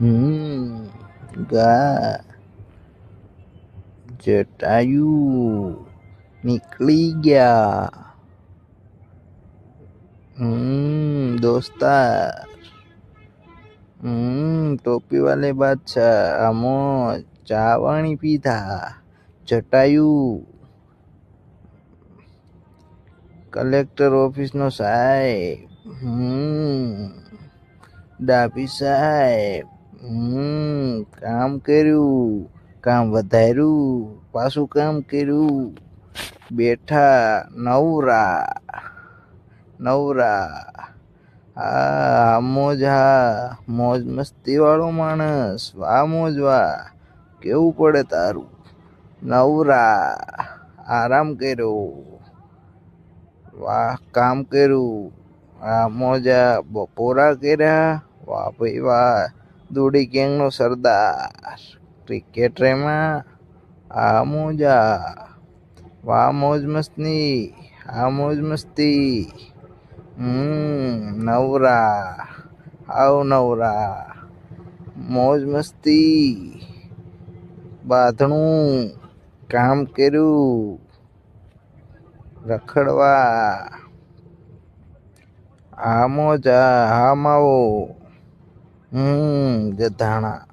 હમ ગા જટાયુ નીકળી ગયા. દોસ્તાર. ટોપી વાલે બાદશાહ આમો ચા પાણી પીધા. જટાયુ કલેક્ટર ઓફિસનો સાહેબ. ડાભી સાહેબ. કામ કર્યું, કામ વધાર્યું, પાછું કામ કર્યું. બેઠા નવરા. હા મોજ મસ્તી વાળો માણસ. વાહ મોજ વાહ. કેવું પડે તારું. નવરા આરામ કર્યો. વાહ કામ કર્યું. મોજા બપોરા કર્યા. વાહ ભાઈ વાહ. દોડી ગેંગનો સરદાર. ક્રિકેટ રમ્યા. મોજા. વાહ મોજ મસ્તી. નવરા. મોજ મસ્તી. બાંધણું કામ કર્યું. રખડવા. મોજા માવો. ગધાણા.